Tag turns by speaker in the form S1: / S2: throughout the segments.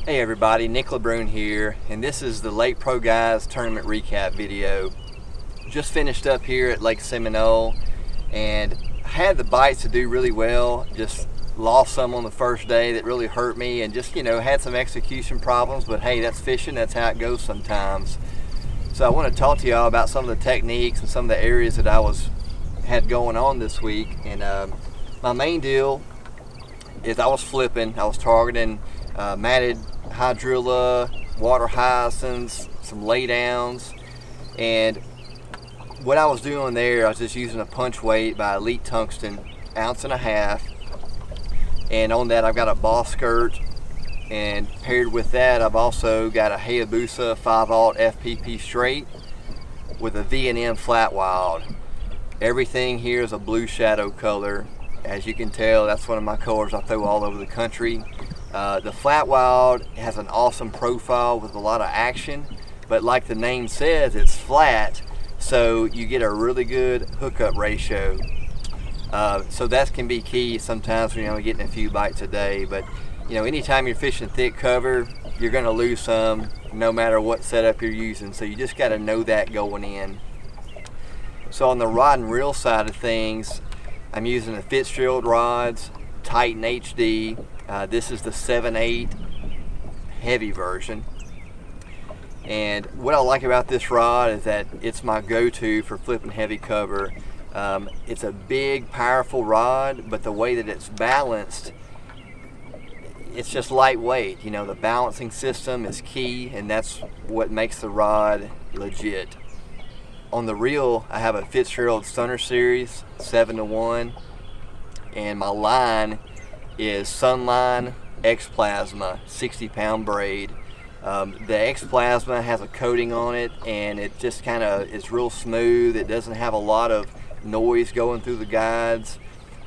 S1: Hey everybody, Nick LeBrun here, and this is the Lake Pro Guys tournament recap video. Just finished up here at Lake Seminole and had the bites to do really well. Just lost some on the first day that really hurt me, and just, had some execution problems, but hey, that's fishing, that's how it goes sometimes. So I want to talk to y'all about some of the techniques and some of the areas that I had going on this week. And my main deal is I was targeting matted hydrilla, water hyacinths, some laydowns, and what I was doing there, I was just using a punch weight by Elite Tungsten, 1.5 ounces, and on that I've got a boss skirt, and paired with that I've also got a Hayabusa 5/0 FPP straight with a V&M flat wild. Everything here is a blue shadow color. As you can tell, that's one of my colors I throw all over the country. The flat wild has an awesome profile with a lot of action, but like the name says, it's flat, so you get a really good hookup ratio. So that can be key sometimes when you're only getting a few bites a day. But anytime you're fishing thick cover, you're going to lose some no matter what setup you're using, so you just got to know that going in. So on the rod and reel side of things, I'm using the Fitzgerald rods, Titan HD. This is the 7/8 heavy version. And what I like about this rod is that it's my go-to for flipping heavy cover. It's a big, powerful rod, but the way that it's balanced, it's just lightweight. The balancing system is key, and that's what makes the rod legit. On the reel, I have a Fitzgerald Stunner Series 7-1, and my line is Sunline X Plasma 60-pound braid. The X Plasma has a coating on it, and it just it's real smooth. It doesn't have a lot of noise going through the guides,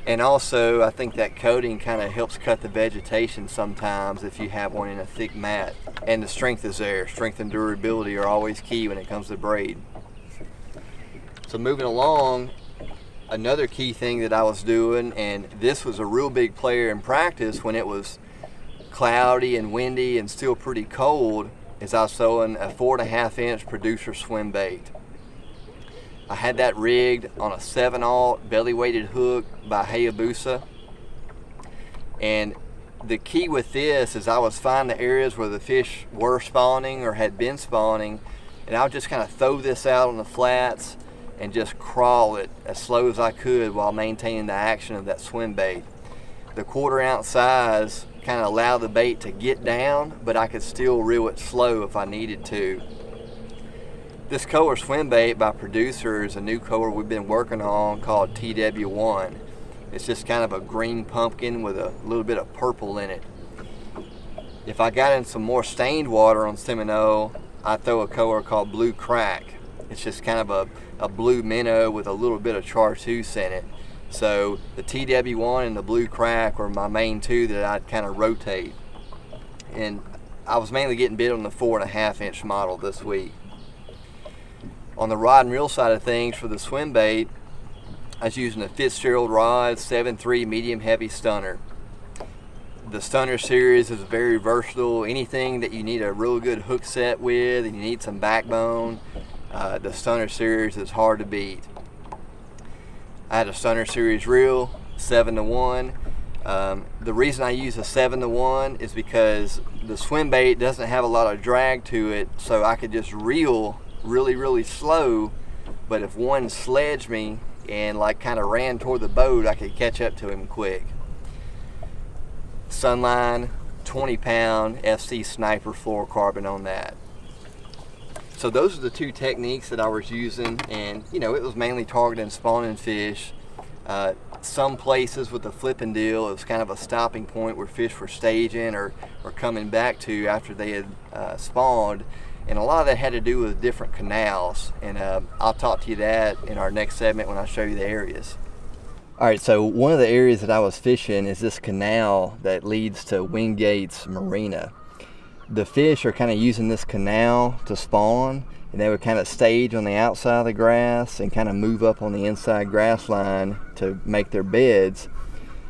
S1: and also I think that coating kind of helps cut the vegetation sometimes if you have one in a thick mat. And the strength is there. Strength and durability are always key when it comes to braid. So moving along, another key thing that I was doing, and this was a real big player in practice when it was cloudy and windy and still pretty cold, is I was throwing a 4.5-inch producer swim bait. I had that rigged on a 7/0 belly weighted hook by Hayabusa, and the key with this is I was finding the areas where the fish were spawning or had been spawning, and I would just kind of throw this out on the flats and just crawl it as slow as I could while maintaining the action of that swim bait. The 1/4 ounce size kind of allowed the bait to get down, but I could still reel it slow if I needed to. This color swim bait by Producer is a new color we've been working on called TW1. It's just kind of a green pumpkin with a little bit of purple in it. If I got in some more stained water on Seminole, I throw a color called Blue Crack. It's just kind of a blue minnow with a little bit of chartreuse in it. So the TW1 and the Blue Crack were my main two that I'd kind of rotate. And I was mainly getting bit on the 4.5-inch model this week. On the rod and reel side of things for the swim bait, I was using a Fitzgerald rod 7.3 medium heavy stunner. The Stunner Series is very versatile. Anything that you need a real good hook set with and you need some backbone, the Stunner Series is hard to beat. I had a Stunner Series reel, 7-1. The reason I use a 7-1 is because the swim bait doesn't have a lot of drag to it, so I could just reel really, really slow, but if one sledged me and kind of ran toward the boat, I could catch up to him quick. Sunline 20-pound FC Sniper fluorocarbon on that. So those are the two techniques that I was using, and it was mainly targeting spawning fish. Some places with the flipping deal, it was kind of a stopping point where fish were staging or coming back to after they had spawned, and a lot of that had to do with different canals, and I'll talk to you that in our next segment when I show you the areas. All right, so one of the areas that I was fishing is this canal that leads to Wingate's Marina. The fish are kind of using this canal to spawn, and they would kind of stage on the outside of the grass and kind of move up on the inside grass line to make their beds.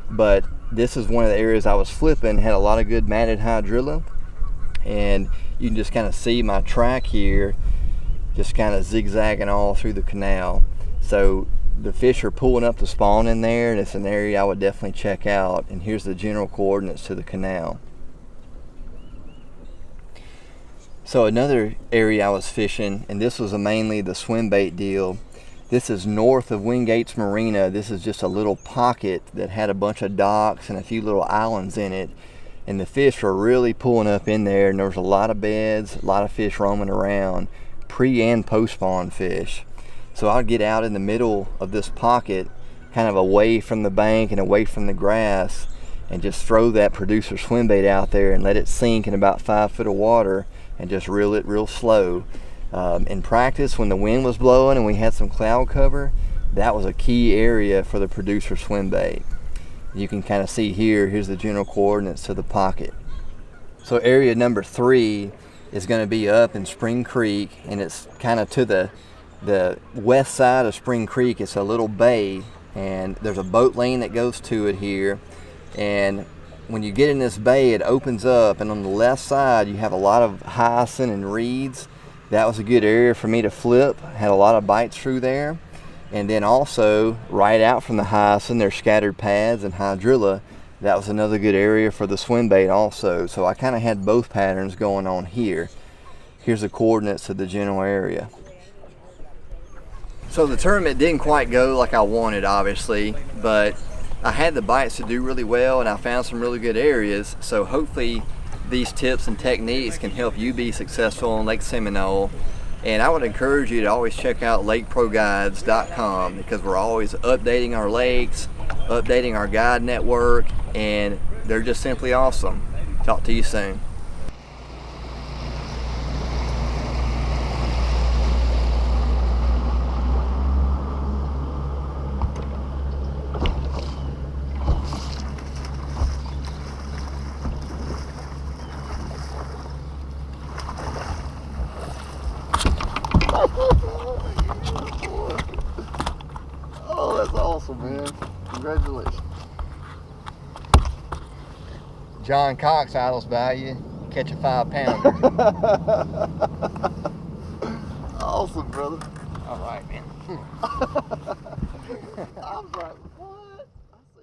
S1: But this is one of the areas I was flipping, had a lot of good matted hydrilla, and you can just kind of see my track here just kind of zigzagging all through the canal. So the fish are pulling up to spawn in there, and it's an area I would definitely check out. And here's the general coordinates to the canal. So another area I was fishing, and this was mainly the swim bait deal. This is north of Wingate's Marina. This is just a little pocket that had a bunch of docks and a few little islands in it. And the fish were really pulling up in there, and there was a lot of beds, a lot of fish roaming around, pre and post spawn fish. So I'll get out in the middle of this pocket, kind of away from the bank and away from the grass, and just throw that producer swim bait out there and let it sink in about 5 foot of water and just reel it real slow. In practice, when the wind was blowing and we had some cloud cover, that was a key area for the producer swim bait. You can kind of see here's the general coordinates to the pocket. So area number 3 is going to be up in Spring Creek, and it's kind of to the west side of Spring Creek. It's a little bay, and there's a boat lane that goes to it here. And when you get in this bay, it opens up, and on the left side you have a lot of hyacinth and reeds. That was a good area for me to flip. Had a lot of bites through there. And then also right out from the hyacinth, there's scattered pads and hydrilla. That was another good area for the swim bait also. So I kind of had both patterns going on here. Here's the coordinates of the general area. So the tournament didn't quite go like I wanted, obviously, but I had the bites to do really well, and I found some really good areas. So hopefully these tips and techniques can help you be successful on Lake Seminole. And I would encourage you to always check out LakeProGuides.com, because we're always updating our lakes, updating our guide network, and they're just simply awesome. Talk to you soon.
S2: Oh, that's awesome, man. Congratulations.
S1: John Cox idles by you, catch a 5-pounder.
S2: Awesome, brother.
S1: All right, man.
S2: I was right.